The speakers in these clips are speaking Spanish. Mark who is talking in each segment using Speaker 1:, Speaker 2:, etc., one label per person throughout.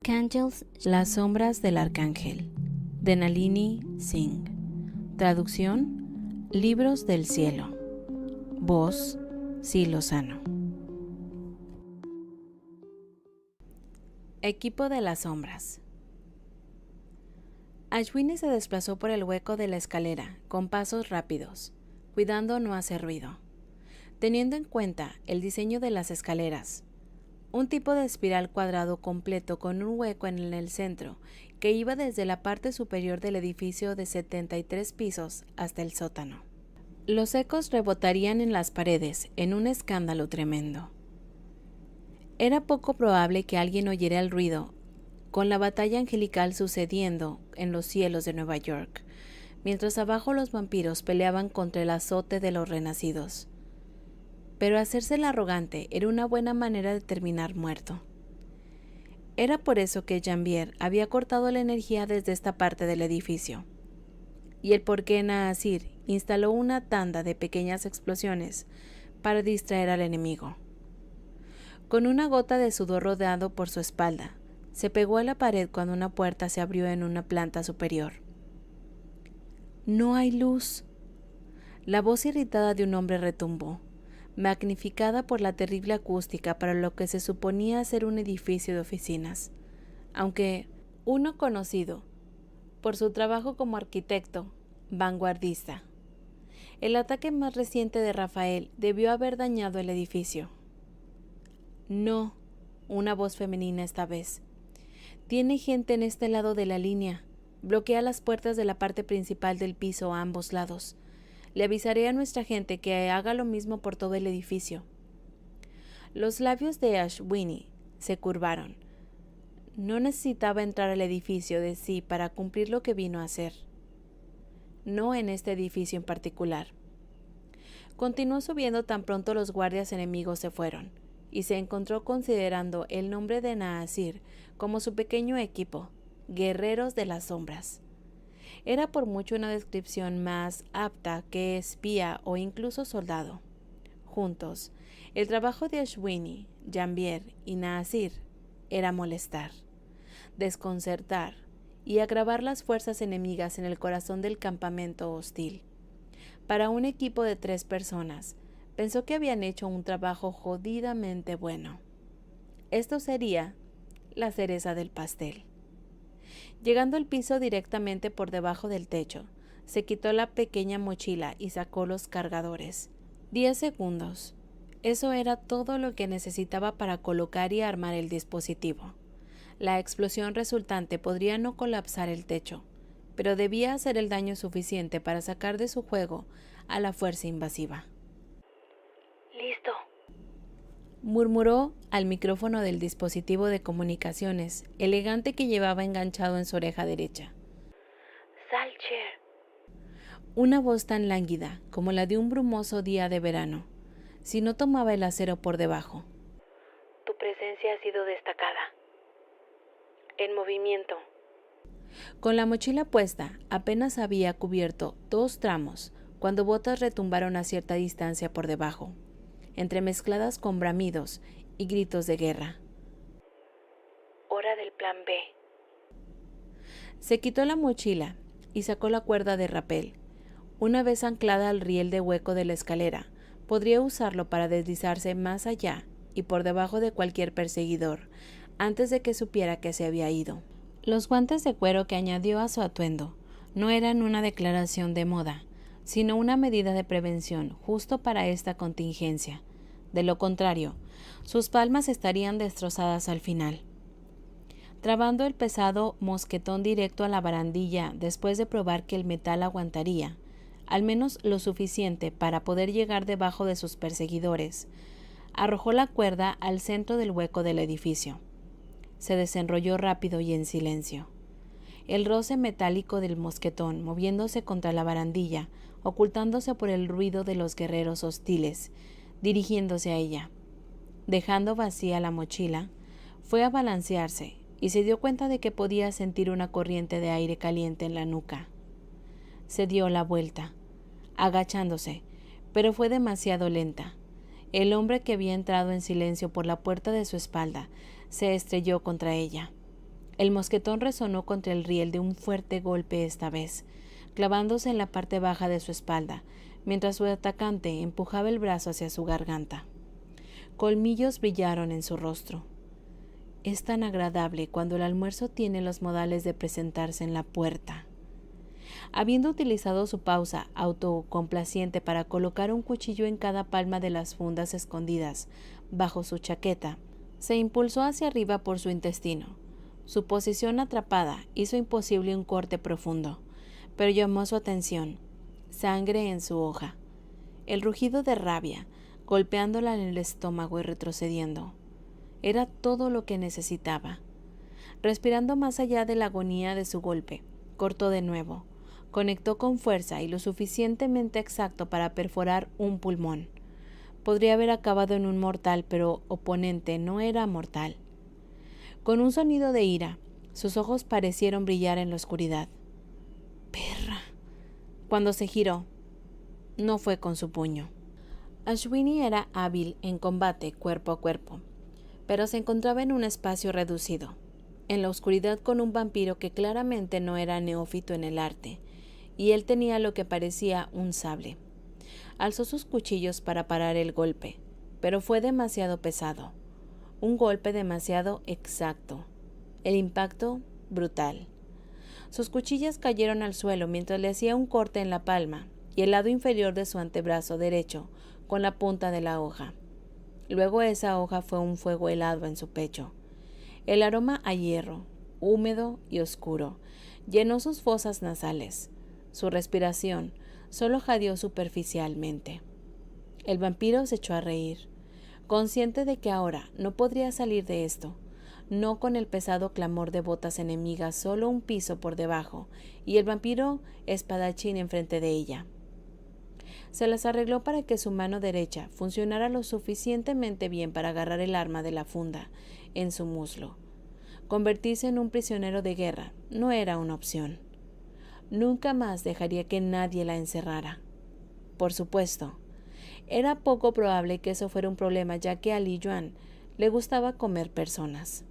Speaker 1: Archangels, Las sombras del arcángel, de Nalini Singh. Traducción, Libros del cielo. Voz, Sí Lozano. Equipo de las sombras. Ashwini se desplazó por el hueco de la escalera con pasos rápidos, cuidando no hacer ruido. Teniendo en cuenta el diseño de las escaleras, un tipo de espiral cuadrado completo con un hueco en el centro que iba desde la parte superior del edificio de 73 pisos hasta el sótano. Los ecos rebotarían en las paredes en un escándalo tremendo. Era poco probable que alguien oyera el ruido con la batalla angelical sucediendo en los cielos de Nueva York, mientras abajo los vampiros peleaban contra el azote de los renacidos. Pero hacerse el arrogante era una buena manera de terminar muerto. Era por eso que Jambier había cortado la energía desde esta parte del edificio, y el por qué Naasir instaló una tanda de pequeñas explosiones para distraer al enemigo. Con una gota de sudor rodeado por su espalda, se pegó a la pared cuando una puerta se abrió en una planta superior. «No hay luz». La voz irritada de un hombre retumbó, magnificada por la terrible acústica para lo que se suponía ser un edificio de oficinas, aunque uno conocido por su trabajo como arquitecto vanguardista. El ataque más reciente de Rafael debió haber dañado el edificio. «No», una voz femenina esta vez. «Tiene gente en este lado de la línea. Bloquea las puertas de la parte principal del piso a ambos lados. Le avisaré a nuestra gente que haga lo mismo por todo el edificio». Los labios de Ashwini se curvaron. No necesitaba entrar al edificio de sí para cumplir lo que vino a hacer. No en este edificio en particular. Continuó subiendo tan pronto los guardias enemigos se fueron, y se encontró considerando el nombre de Naasir como su pequeño equipo, Guerreros de las Sombras. Era por mucho una descripción más apta que espía o incluso soldado. Juntos, el trabajo de Ashwini, Jambier y Naasir era molestar, desconcertar y agravar las fuerzas enemigas en el corazón del campamento hostil. Para un equipo de 3 personas, pensó que habían hecho un trabajo jodidamente bueno. Esto sería la cereza del pastel. Llegando al piso directamente por debajo del techo, se quitó la pequeña mochila y sacó los cargadores. 10 segundos. Eso era todo lo que necesitaba para colocar y armar el dispositivo. La explosión resultante podría no colapsar el techo, pero debía hacer el daño suficiente para sacar de su juego a la fuerza invasiva.
Speaker 2: «Listo»,
Speaker 1: murmuró al micrófono del dispositivo de comunicaciones, elegante que llevaba enganchado en su oreja derecha.
Speaker 2: «Sal, Cher».
Speaker 1: Una voz tan lánguida como la de un brumoso día de verano, si no tomaba el acero por debajo.
Speaker 2: «Tu presencia ha sido destacada. En movimiento».
Speaker 1: Con la mochila puesta, apenas había cubierto 2 tramos cuando botas retumbaron a cierta distancia por debajo, entremezcladas con bramidos y gritos de guerra.
Speaker 2: «Hora del plan B».
Speaker 1: Se quitó la mochila y sacó la cuerda de rapel. Una vez anclada al riel de hueco de la escalera, podría usarlo para deslizarse más allá y por debajo de cualquier perseguidor, antes de que supiera que se había ido. Los guantes de cuero que añadió a su atuendo no eran una declaración de moda, sino una medida de prevención justo para esta contingencia. De lo contrario, sus palmas estarían destrozadas al final. Trabando el pesado mosquetón directo a la barandilla después de probar que el metal aguantaría, al menos lo suficiente para poder llegar debajo de sus perseguidores, arrojó la cuerda al centro del hueco del edificio. Se desenrolló rápido y en silencio. El roce metálico del mosquetón moviéndose contra la barandilla, ocultándose por el ruido de los guerreros hostiles, dirigiéndose a ella. Dejando vacía la mochila, fue a balancearse y se dio cuenta de que podía sentir una corriente de aire caliente en la nuca. Se dio la vuelta, agachándose, pero fue demasiado lenta. El hombre que había entrado en silencio por la puerta de su espalda se estrelló contra ella. El mosquetón resonó contra el riel de un fuerte golpe esta vez, clavándose en la parte baja de su espalda, mientras su atacante empujaba el brazo hacia su garganta. Colmillos brillaron en su rostro. Es tan agradable cuando el almuerzo tiene los modales de presentarse en la puerta. Habiendo utilizado su pausa autocomplaciente para colocar un cuchillo en cada palma de las fundas escondidas bajo su chaqueta, se impulsó hacia arriba por su intestino. Su posición atrapada hizo imposible un corte profundo, pero llamó su atención. Sangre en su hoja. El rugido de rabia, golpeándola en el estómago y retrocediendo. Era todo lo que necesitaba. Respirando más allá de la agonía de su golpe, cortó de nuevo. Conectó con fuerza y lo suficientemente exacto para perforar un pulmón. Podría haber acabado en un mortal, pero oponente no era mortal. Con un sonido de ira, sus ojos parecieron brillar en la oscuridad. ¡Perra! Cuando se giró, no fue con su puño. Ashwini era hábil en combate cuerpo a cuerpo, pero se encontraba en un espacio reducido, en la oscuridad con un vampiro que claramente no era neófito en el arte, y él tenía lo que parecía un sable. Alzó sus cuchillos para parar el golpe, pero fue demasiado pesado. Un golpe demasiado exacto. El impacto, brutal. Sus cuchillas cayeron al suelo mientras le hacía un corte en la palma y el lado inferior de su antebrazo derecho con la punta de la hoja. Luego esa hoja fue un fuego helado en su pecho. El aroma a hierro, húmedo y oscuro, llenó sus fosas nasales. Su respiración solo jadeó superficialmente. El vampiro se echó a reír, consciente de que ahora no podría salir de esto, no con el pesado clamor de botas enemigas solo un piso por debajo y el vampiro espadachín enfrente de ella. Se las arregló para que su mano derecha funcionara lo suficientemente bien para agarrar el arma de la funda en su muslo. Convertirse en un prisionero de guerra no era una opción. Nunca más dejaría que nadie la encerrara. Por supuesto, era poco probable que eso fuera un problema, ya que a Li Yuan le gustaba comer personas.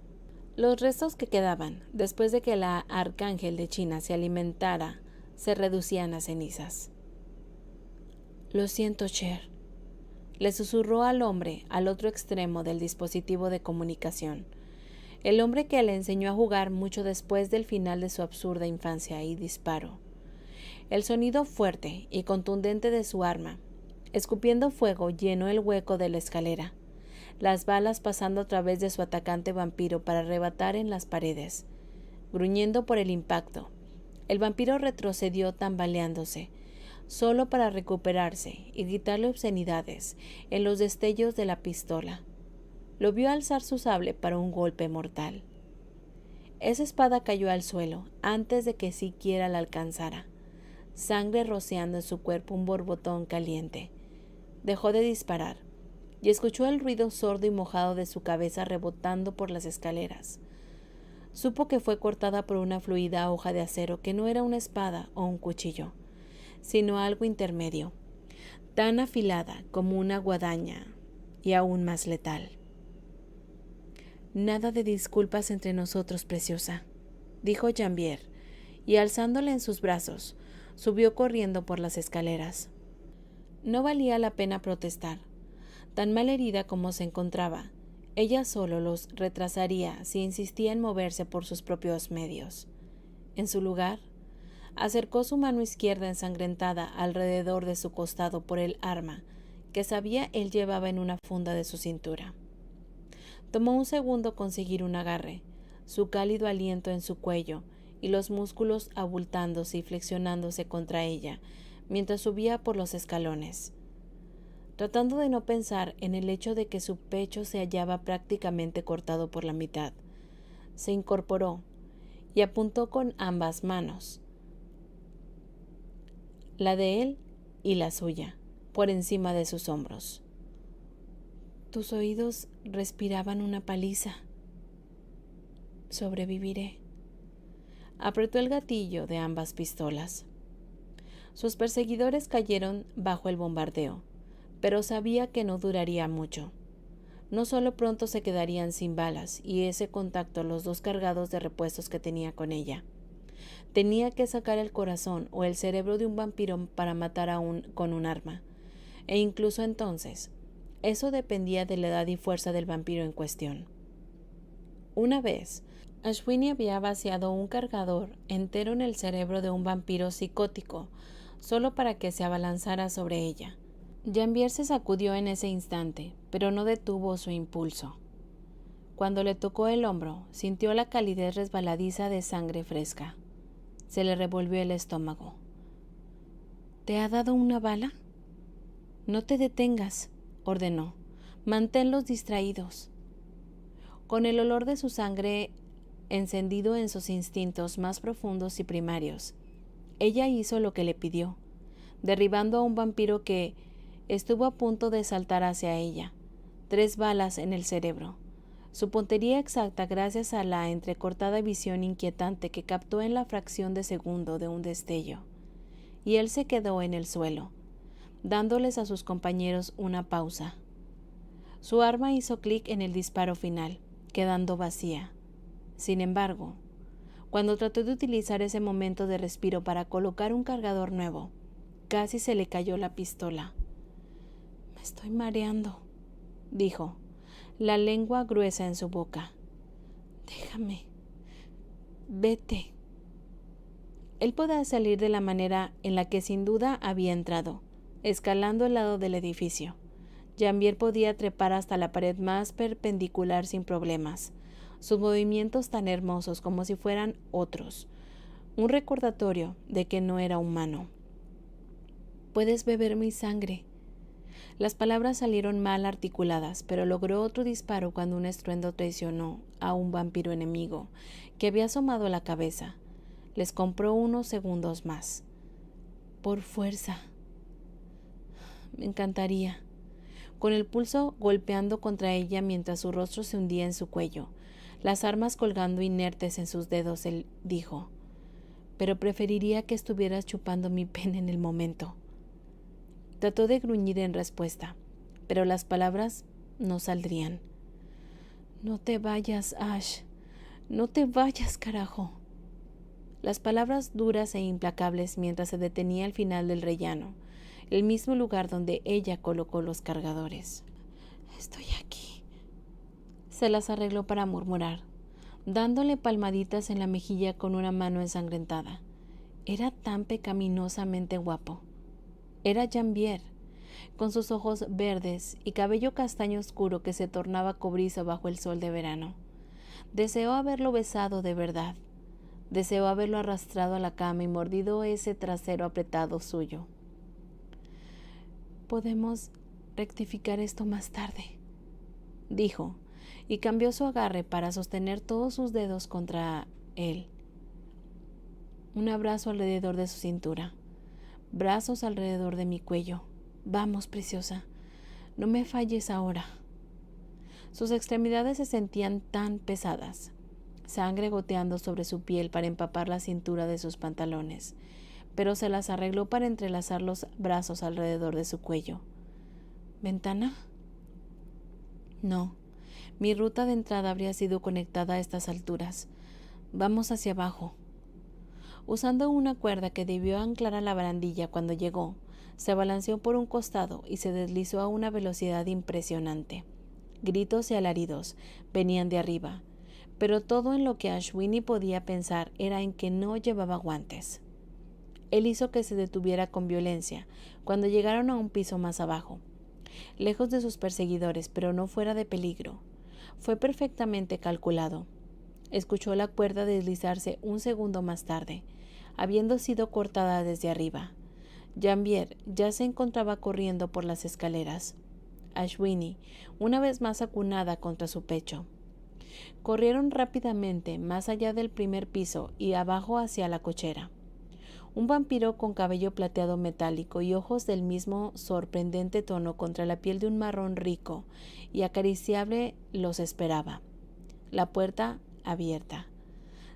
Speaker 1: Los restos que quedaban, después de que la arcángel de China se alimentara, se reducían a cenizas. «Lo siento, Cher», le susurró al hombre al otro extremo del dispositivo de comunicación, el hombre que le enseñó a jugar mucho después del final de su absurda infancia y disparo. El sonido fuerte y contundente de su arma, escupiendo fuego, llenó el hueco de la escalera, las balas pasando a través de su atacante vampiro para arrebatar en las paredes. Gruñendo por el impacto, el vampiro retrocedió tambaleándose, solo para recuperarse y gritarle obscenidades en los destellos de la pistola. Lo vio alzar su sable para un golpe mortal. Esa espada cayó al suelo antes de que siquiera la alcanzara, sangre rociando en su cuerpo un borbotón caliente. Dejó de disparar y escuchó el ruido sordo y mojado de su cabeza rebotando por las escaleras. Supo que fue cortada por una fluida hoja de acero que no era una espada o un cuchillo, sino algo intermedio, tan afilada como una guadaña y aún más letal. «Nada de disculpas entre nosotros, preciosa», dijo Jambier, y alzándola en sus brazos, subió corriendo por las escaleras. No valía la pena protestar. Tan mal herida como se encontraba, ella solo los retrasaría si insistía en moverse por sus propios medios. En su lugar, acercó su mano izquierda ensangrentada alrededor de su costado por el arma que sabía él llevaba en una funda de su cintura. Tomó un segundo conseguir un agarre, su cálido aliento en su cuello y los músculos abultándose y flexionándose contra ella mientras subía por los escalones. Tratando de no pensar en el hecho de que su pecho se hallaba prácticamente cortado por la mitad, se incorporó y apuntó con ambas manos, la de él y la suya, por encima de sus hombros. «Tus oídos respiraban una paliza. Sobreviviré». Apretó el gatillo de ambas pistolas. Sus perseguidores cayeron bajo el bombardeo, pero sabía que no duraría mucho. No solo pronto se quedarían sin balas y ese contacto los dos cargados de repuestos que tenía con ella. Tenía que sacar el corazón o el cerebro de un vampiro para matar con un arma. E incluso entonces, eso dependía de la edad y fuerza del vampiro en cuestión. Una vez, Ashwini había vaciado un cargador entero en el cerebro de un vampiro psicótico, solo para que se abalanzara sobre ella. Jambier se sacudió en ese instante, pero no detuvo su impulso. Cuando le tocó el hombro, sintió la calidez resbaladiza de sangre fresca. Se le revolvió el estómago. ¿Te ha dado una bala? No te detengas, ordenó. Manténlos distraídos. Con el olor de su sangre encendido en sus instintos más profundos y primarios, ella hizo lo que le pidió, derribando a un vampiro que estuvo a punto de saltar hacia ella. 3 balas en el cerebro. Su puntería exacta gracias a la entrecortada visión inquietante que captó en la fracción de segundo de un destello. Y él se quedó en el suelo, dándoles a sus compañeros una pausa. Su arma hizo clic en el disparo final, quedando vacía. Sin embargo, cuando trató de utilizar ese momento de respiro para colocar un cargador nuevo, casi se le cayó la pistola. «Me estoy mareando», dijo, la lengua gruesa en su boca. «Déjame. Vete». Él podía salir de la manera en la que sin duda había entrado, escalando el lado del edificio. Jambier podía trepar hasta la pared más perpendicular sin problemas, sus movimientos tan hermosos como si fueran otros, un recordatorio de que no era humano. «Puedes beber mi sangre». Las palabras salieron mal articuladas, pero logró otro disparo cuando un estruendo traicionó a un vampiro enemigo que había asomado la cabeza. Les compró unos segundos más. «Por fuerza». «Me encantaría». Con el pulso golpeando contra ella mientras su rostro se hundía en su cuello, las armas colgando inertes en sus dedos, él dijo: «Pero preferiría que estuvieras chupando mi pene en el momento». Trató de gruñir en respuesta, pero las palabras no saldrían. «No te vayas, Ash. No te vayas, carajo». Las palabras duras e implacables mientras se detenía al final del rellano, el mismo lugar donde ella colocó los cargadores. «Estoy aquí». Se las arregló para murmurar, dándole palmaditas en la mejilla con una mano ensangrentada. Era tan pecaminosamente guapo. Era Jambier, con sus ojos verdes y cabello castaño oscuro que se tornaba cobrizo bajo el sol de verano. Deseó haberlo besado de verdad. Deseó haberlo arrastrado a la cama y mordido ese trasero apretado suyo. «Podemos rectificar esto más tarde», dijo, y cambió su agarre para sostener todos sus dedos contra él. Un abrazo alrededor de su cintura, brazos alrededor de mi cuello. «Vamos, preciosa, no me falles ahora». Sus extremidades se sentían tan pesadas, sangre goteando sobre su piel para empapar la cintura de sus pantalones, pero se las arregló para entrelazar los brazos alrededor de su cuello. «¿Ventana?» «No, mi ruta de entrada habría sido conectada a estas alturas. Vamos hacia abajo». Usando una cuerda que debió anclar a la barandilla cuando llegó, se balanceó por un costado y se deslizó a una velocidad impresionante. Gritos y alaridos venían de arriba, pero todo en lo que Ashwini podía pensar era en que no llevaba guantes. Él hizo que se detuviera con violencia cuando llegaron a un piso más abajo, lejos de sus perseguidores, pero no fuera de peligro. Fue perfectamente calculado. Escuchó la cuerda deslizarse un segundo más tarde, habiendo sido cortada desde arriba. Jambier ya se encontraba corriendo por las escaleras. Ashwini, una vez más acunada contra su pecho. Corrieron rápidamente más allá del primer piso y abajo hacia la cochera. Un vampiro con cabello plateado metálico y ojos del mismo sorprendente tono contra la piel de un marrón rico y acariciable los esperaba. La puerta abierta,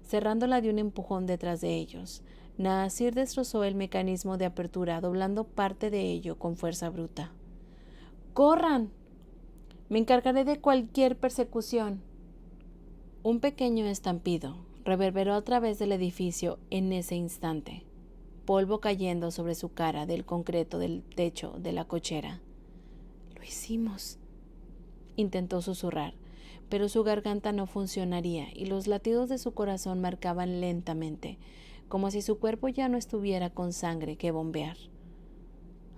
Speaker 1: cerrándola de un empujón detrás de ellos. Nasir destrozó el mecanismo de apertura, doblando parte de ello con fuerza bruta. «¡Corran!». Me encargaré de cualquier persecución. Un pequeño estampido reverberó a través del edificio en ese instante, polvo cayendo sobre su cara del concreto del techo de la cochera. «Lo hicimos», intentó susurrar, pero su garganta no funcionaría y los latidos de su corazón marcaban lentamente, como si su cuerpo ya no estuviera con sangre que bombear.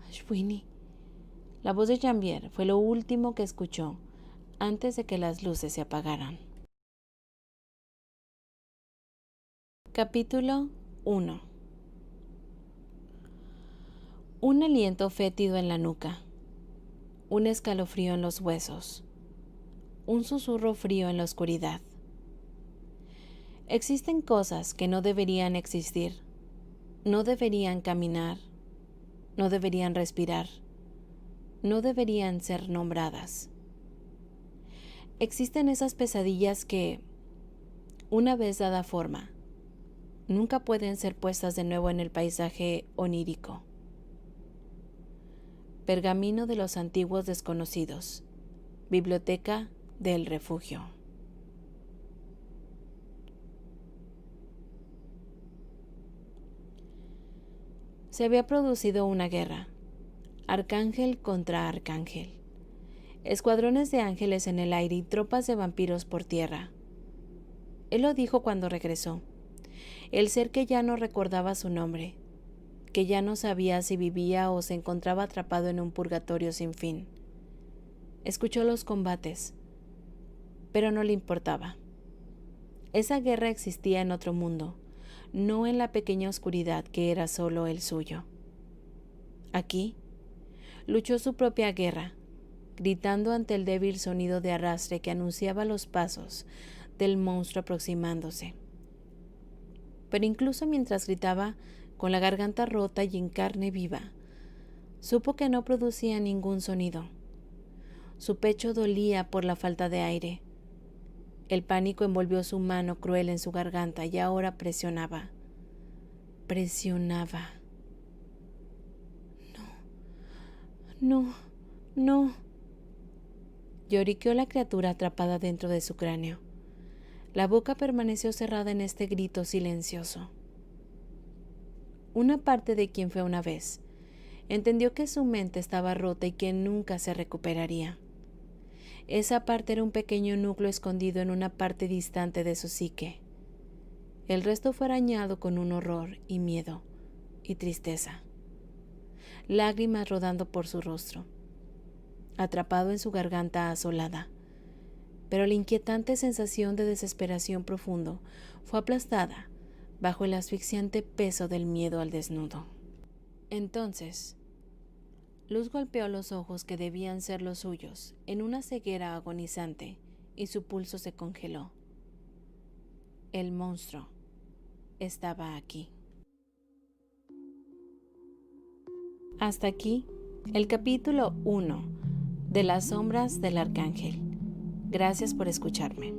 Speaker 1: «Ashwini». La voz de Jambier fue lo último que escuchó antes de que las luces se apagaran. Capítulo 1. Un aliento fétido en la nuca, un escalofrío en los huesos, un susurro frío en la oscuridad. Existen cosas que no deberían existir, no deberían caminar, no deberían respirar, no deberían ser nombradas. Existen esas pesadillas que, una vez dada forma, nunca pueden ser puestas de nuevo en el paisaje onírico. Pergamino de los antiguos desconocidos. Biblioteca del refugio. Se había producido una guerra. Arcángel contra arcángel. Escuadrones de ángeles en el aire y tropas de vampiros por tierra. Él lo dijo cuando regresó. El ser que ya no recordaba su nombre, que ya no sabía si vivía o se encontraba atrapado en un purgatorio sin fin. Escuchó los combates, pero no le importaba. Esa guerra existía en otro mundo, no en la pequeña oscuridad que era solo el suyo. Aquí, luchó su propia guerra, gritando ante el débil sonido de arrastre que anunciaba los pasos del monstruo aproximándose. Pero incluso mientras gritaba, con la garganta rota y en carne viva, supo que no producía ningún sonido. Su pecho dolía por la falta de aire. El pánico envolvió su mano cruel en su garganta y ahora presionaba. Presionaba. No. Lloriqueó la criatura atrapada dentro de su cráneo. La boca permaneció cerrada en este grito silencioso. Una parte de quien fue una vez entendió que su mente estaba rota y que nunca se recuperaría. Esa parte era un pequeño núcleo escondido en una parte distante de su psique. El resto fue arañado con un horror y miedo y tristeza. Lágrimas rodando por su rostro, atrapado en su garganta asolada. Pero la inquietante sensación de desesperación profundo fue aplastada bajo el asfixiante peso del miedo al desnudo. Entonces, luz golpeó los ojos que debían ser los suyos en una ceguera agonizante y su pulso se congeló. El monstruo estaba aquí. Hasta aquí el capítulo 1 de Las sombras del Arcángel. Gracias por escucharme.